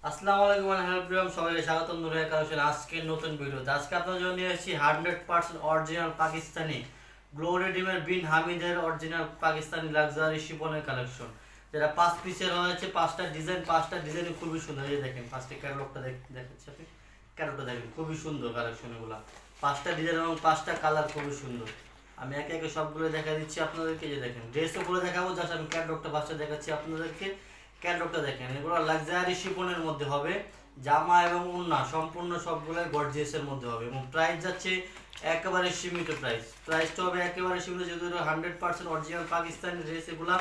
আসসালামু আলাইকুম আলহামদুলিল্লাহ, সবাইকে স্বাগতম নুরিয়া কালেকশন আজকের নতুন ভিডিও। আজকে আপনাদের জন্য নিয়ে এসেছি 100% অরিজিনাল পাকিস্তানি গ্লোরি ডিমের বিন হামিদের অরিজিনাল পাকিস্তানি লাক্সারি শিফনের কালেকশন, যেটা 5 পিসের হয়েছে। পাঁচটা ডিজাইন খুবই সুন্দর। এই যে দেখেন ফার্স্টে ক্যাটালগটা দেখাচ্ছি, আপনি ক্যাটালগটা দেখেন, খুবই সুন্দর কালেকশন এগুলো। 5টা ডিজাইন এবং 5টা কালার খুবই সুন্দর। আমি একে একে সবগুলো দেখা দিচ্ছি আপনাদেরকে। যে দেখেন ড্রেসও করে দেখাবো, জাস্ট আমি ক্যাটালগটা ফার্স্টে দেখাচ্ছি আপনাদেরকে। ক্যাটালগটা দেখেন, এগুলো লাক্সারি শিফনের মধ্যে হবে। জামা এবং ওড়না সম্পূর্ণ সবগুলোই গর্জিয়াসের মধ্যে হবে এবং প্রাইস যাচ্ছে একেবারে সীমিত। প্রাইসটা হবে একেবারে সীমিত, যেহেতু 100% অরিজিনাল পাকিস্তানি ড্রেস। এগুলো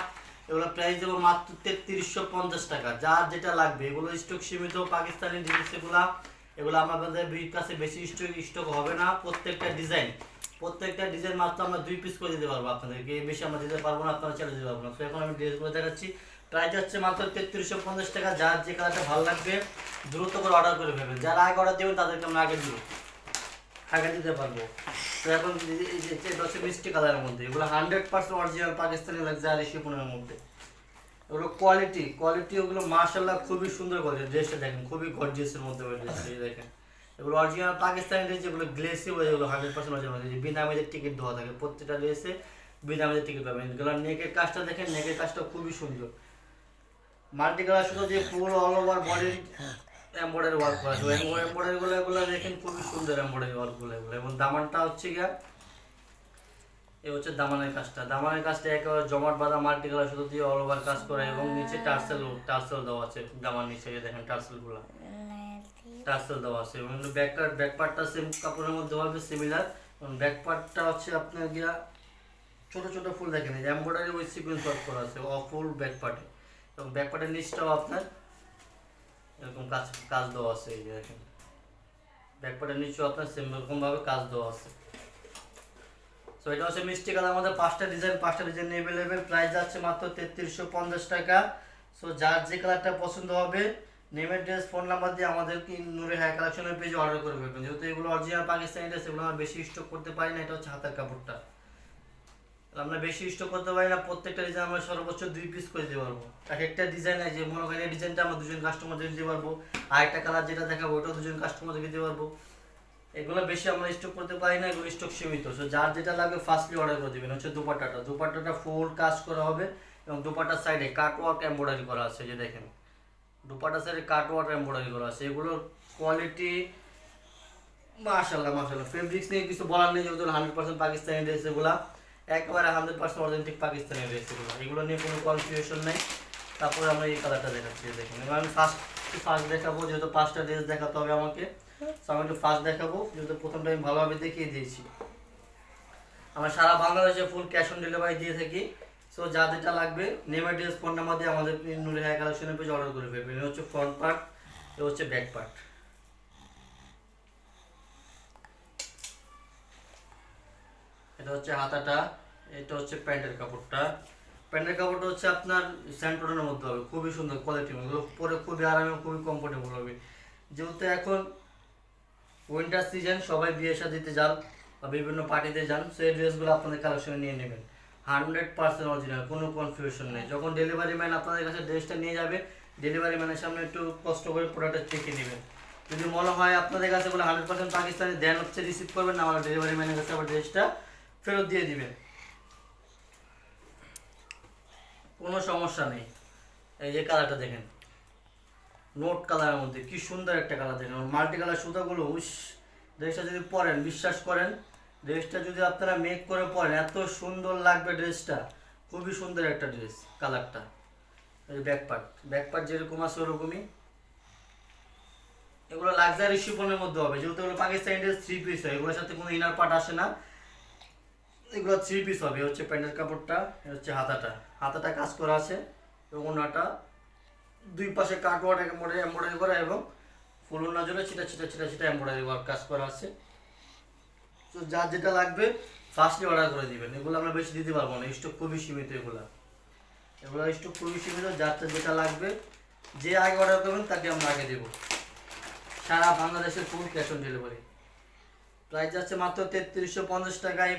প্রাইস দেবো মাত্র 3350 টাকা। যার যেটা লাগবে, এগুলো স্টক সীমিত পাকিস্তানি ড্রেস। এগুলো আমাদের কাছে বেশি স্টক হবে না। প্রত্যেকটা ডিজাইন মাত্র আমরা 2 পিস করে দিতে পারবো আপনাদেরকে, বেশি আমরা দিতে পারবো না, আপনারা ছেড়ে দিতে পারবো না। তো এখন আমি ড্রেসগুলো দেখাচ্ছি। প্রাইস হচ্ছে মাত্র 3350 টাকা। যার যে কালারটা ভালো লাগবে দ্রুত করে অর্ডার করে ফেলবেন। যারা আগে অর্ডার দেবেন তাদেরকে আমরা আগে দিতে পারবো। তো এখন এই যে এটা হচ্ছে মিষ্টি কালারের মধ্যে, এগুলো 100% অরিজিনাল পাকিস্তানি লাক্সারি শিফনের মধ্যে। এগুলো কোয়ালিটি ওগুলো মাশাআল্লাহ খুবই সুন্দর কোয়ালিটি। ড্রেসটা দেখেন খুবই গর্জিয়াসের মধ্যে ড্রেসটা দেখেন। এগুলো অরিজিনাল পাকিস্তানি ড্রেস, যেগুলো গ্লেসি বলে, যেগুলো 100% অরিজিনাল। বিনা মেজের টিকিট দেওয়া থাকে প্রত্যেকটা ড্রেসে, বিনা মেজের টিকিট পাবেন। এগুলো নেকের কাজটা দেখেন, নেকের কাজটা খুবই সুন্দর। মাল্টি কালার শুধু যে ফুল all over body embroidery work করা আছে, এমব্রয়ডারি এগুলো দেখেন খুবই সুন্দর এমব্রয়ডারি ওয়ার্কগুলো এগুলো। এবং দামানটা হচ্ছে গিয়া এই হচ্ছে দামানের কাজটা একেবারে জমাট বাঁধা মাল্টি কালার শুধু দিয়ে অল ওভার কাজ করে এবং নিচে টার্সেল দেওয়া আছে। দামান নিচে দেখেন টার্সেল দেওয়া আছে এবং ব্যাক পার্টটা সেম কাপড়ের মধ্যে হবে সিমিলার। এবং ব্যাক পার্টটা হচ্ছে আপনার গিয়া ছোট ছোট ফুল দেখেন, এই এমব্রয়ডারি ওই সিকোয়েন্স ওয়ার্ক করা আছে ফুল ব্যাক পার্টে। এবং ব্যাক পার্টের নিচটাও আপনার এরকম কাজ কাজ দেওয়া আছে। এই যে দেখেন ব্যাক পার্টের নিচেও আপনার সেম এরকম ভাবে কাজ দেওয়া আছে। সো এটা হচ্ছে মিষ্টি কালার আমাদের 5টা ডিজাইন অ্যাভেলেবেল। প্রাইস যাচ্ছে মাত্র 3350 টাকা। সো যার যে কালারটা পছন্দ হবে নেমের ড্রেস ফোন নাম্বার দিয়ে আমাদের কি নূরে হাই কালেকশনের পেজে অর্ডার করে ফেলবেন। যেহেতু এগুলো অরিজিনাল পাকিস্তানি ড্রেস, এগুলো আমরা বেশি স্টক করতে পারি না। এটা হচ্ছে হাতের কাপড়টা, আমরা বেশি স্টক করতে পারি না। প্রত্যেকটা ডিজাইন আমরা সর্বোচ্চ 2 পিস করে দিতে পারবো। এক একটা ডিজাইন আছে, যে মনে করেন এই ডিজাইনটা আমরা 2জন কাস্টমারদের দিতে পারবো, আর একটা কালার যেটা দেখাবো ওটাও 2জন কাস্টমারদের দিতে পারবো। এগুলো বেশি আমরা স্টক করতে পারি না, এগুলো স্টক সীমিত। সো যার যেটা লাগবে ফার্স্টলি অর্ডার করে দিবেন। হচ্ছে দুপাট্টাটা ফুল কাজ করা হবে এবং দুপাট্টার সাইডে কাটওয়ার্ক এমব্রয়ডারি করা আছে। যে দেখেন দুপাট্টার সাইডে কাটওয়ার্ক এমব্রয়ডারি করা আছে। এগুলোর কোয়ালিটি মাশাআল্লাহ। ফেব্রিক্স নিয়ে কিছু বলার নেই, যেহেতু 100% পাকিস্তানি ড্রেস। এগুলা একেবারে 100% অথেন্টিক পাকিস্তানি ড্রেস। এগুলো নিয়ে কোনো কনফিউশন নেই। তারপরে আমরা এই কালারটা দেখাচ্ছি, দেখেন। এবার আমি ফার্স্ট দেখাবো, যেহেতু 5টা ড্রেস দেখাতে হবে আমাকে। আমি একটু ফার্স্ট দেখাবো, যেহেতু প্রথমটা আমি ভালোভাবে দেখিয়ে দিয়েছি। আমরা সারা বাংলাদেশে ফুল ক্যাশ অন ডেলিভারি দিয়ে থাকি। সো যা যেটা লাগবে নেমের ড্রেস ফোন নাম্বার দিয়ে আমাদের নূরে হাই কালেকশনের পেজে অর্ডার করে ফেলবেন। এটা হচ্ছে ফ্রন্ট পার্ট, এটা হচ্ছে ব্যাক পার্ট। এটা হচ্ছে হাতাটা, এটা হচ্ছে প্যান্টের কাপড়টা হচ্ছে আপনার স্যান্টোনের মধ্যে হবে, খুবই সুন্দর কোয়ালিটি। এগুলো পরে খুবই আরামে খুবই কমফোর্টেবল হবে। যেহেতু এখন উইন্টার সিজন, সবাই বিয়ে শাদিতে যান বা বিভিন্ন পার্টিতে যান, সেই ড্রেসগুলো আপনাদের কালেকশনে নিয়ে নেবেন। 100% অরিজিনাল, কোনো কনফিউশন নেই। যখন ডেলিভারি ম্যান আপনাদের কাছে ড্রেসটা নিয়ে যাবে, ডেলিভারি ম্যানের সামনে একটু কষ্ট করে প্রোডাক্টটা চেখে নেবেন। যদি মনে হয় আপনাদের কাছে বলে 100% পাকিস্তানি, দেন হচ্ছে রিসিভ করবেন না, আমার ডেলিভারি ম্যানের কাছে আবার ড্রেসটা ফেরত দিয়ে দিবেন, কোনো সমস্যা নেই। এই যে কালারটা দেখেন, নোট কালারের মধ্যে কি সুন্দর একটা কালার দেখেন। মাল্টি কালার সুতাগুলো ড্রেসটা যদি পরেন, বিশ্বাস করেন ড্রেসটা যদি আপনারা মেক করে পরেন এত সুন্দর লাগবে ড্রেসটা। খুবই সুন্দর একটা ড্রেস কালারটা। এই ব্যাক পার্ট যেরকম আছে ওরকমই। এগুলো লাক্সারি শিফনের মধ্যে হবে, যেহেতু এগুলো পাকিস্তানি ড্রেস 3 পিস হয়, এগুলোর সাথে কোনো ইনার পার্ট আসে না। এগুলো 3 পিস হবে। হচ্ছে প্যান্টের কাপড়টা, হচ্ছে হাতাটা কাজ করা আছে এবং ওনাটা দুই পাশে কাটওয়ার্ক এমব্রয়ডারি করা এবং ফুল ওড়না জুড়ে ছিটা এমব্রয়ডারি ওয়ার্ক কাজ করা আছে। তো যার যেটা লাগবে ফার্স্টলি অর্ডার করে দিবেন। এগুলো আমরা বেশি দিতে পারবো না, স্টক খুবই সীমিত। এগুলো স্টক খুবই সীমিত। যার যেটা লাগবে, যে আগে অর্ডার করবেন তাকে আমরা আগে দেবো। সারা বাংলাদেশের ফুল ক্যাশ অন ডেলিভারি। প্রাইস যাচ্ছে মাত্র 3350 টাকা। এই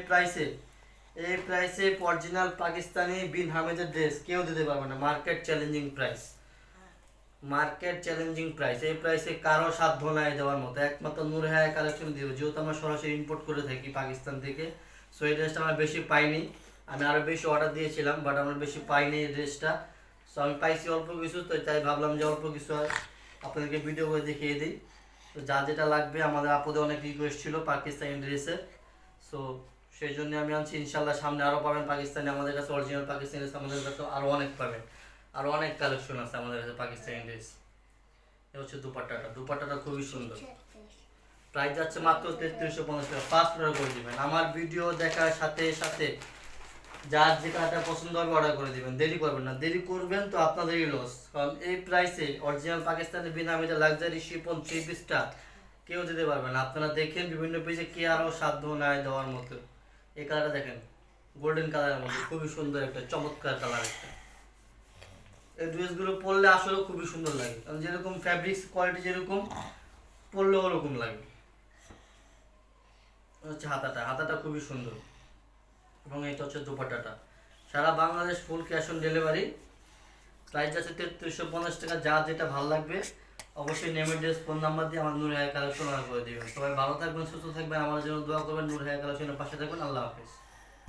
প্রাইসে অরিজিনাল পাকিস্তানি বিন হামিদের ড্রেস কেউ দিতে পারবে না, market challenging price. Market challenging price, এই প্রাইসে কারো সাধ্য নাই দেওয়ার মতো, একমাত্র নূর হায়া কালেকশন দিব, যেহেতু আমরা সরাসরি ইম্পোর্ট করে থাকি পাকিস্তান থেকে। সো এই ড্রেসটা আমরা বেশি পাইনি, আমি আরও বেশি অর্ডার দিয়েছিলাম, বাট আমরা বেশি পাইনি এই ড্রেসটা। সো আমি পাইছি অল্প কিছু, তো তাই ভাবলাম যে অল্প কিছু আপনাদেরকে ভিডিও করে দেখিয়ে দিই। তো যা যেটা লাগবে, আমাদের আপদে অনেক রিকোয়েস্ট ছিল পাকিস্তানি ড্রেসের, সো সেই জন্য আমি আনছি। ইনশাল্লাহ সামনে আরও পাবেন পাকিস্তানি, আমাদের কাছে অরিজিনাল পাকিস্তানি ড্রেস আমাদের কাছে আরও অনেক পাবেন, আরও অনেক কালেকশন আছে আমাদের কাছে পাকিস্তানি ড্রেস। এ হচ্ছে দুপাট্টাটা, দুপাট্টাটা খুবই সুন্দর, প্রাইস যাচ্ছে মাত্র 3350 টাকা। ফার্স্ট অর্ডার করে দিবেন, আমার ভিডিও দেখার সাথে সাথে যার যেটা পছন্দ হবে অর্ডার করে দিবেন, দেরি করবেন না, দেরি করবেন তো আপনাদেরই লস। কারণ এই প্রাইসে অরিজিনাল পাকিস্তানি বিনা মিটা লাক্সারি শিপন 3 পিসটা কেউ দিতে পারবে না। আপনারা দেখেন বিভিন্ন পেজে কে আরও সাধ্য নাই দেওয়ার মতো। এই কালারটা দেখেন, গোল্ডেন কালারের মধ্যে খুবই সুন্দর একটা চমৎকার কালার একটা। এই ড্রেসগুলো পরলে আসলে খুবই সুন্দর লাগে, কারণ যেরকম ফ্যাব্রিক্স কোয়ালিটি যেরকম পরলেও ওরকম লাগে। হচ্ছে হাতাটা, হাতাটা খুবই সুন্দর, এবং এটা হচ্ছে দুপাট্টাটা। সারা Bangladesh full cash on delivery, price আছে 3350 টাকা। যা যেটা ভালো লাগবে অবশ্যই নেমের ড্রেস ফোন নাম্বার দিয়ে আমার নূর হায়া কালেকশন অর্ডার করে দিবেন। সবাই ভালো থাকবেন, সুস্থ থাকবেন, আমার জন্য দোয়া করবেন, নূর হায়া কালেকশনের পাশে থাকবেন। আল্লাহ হাফেজ।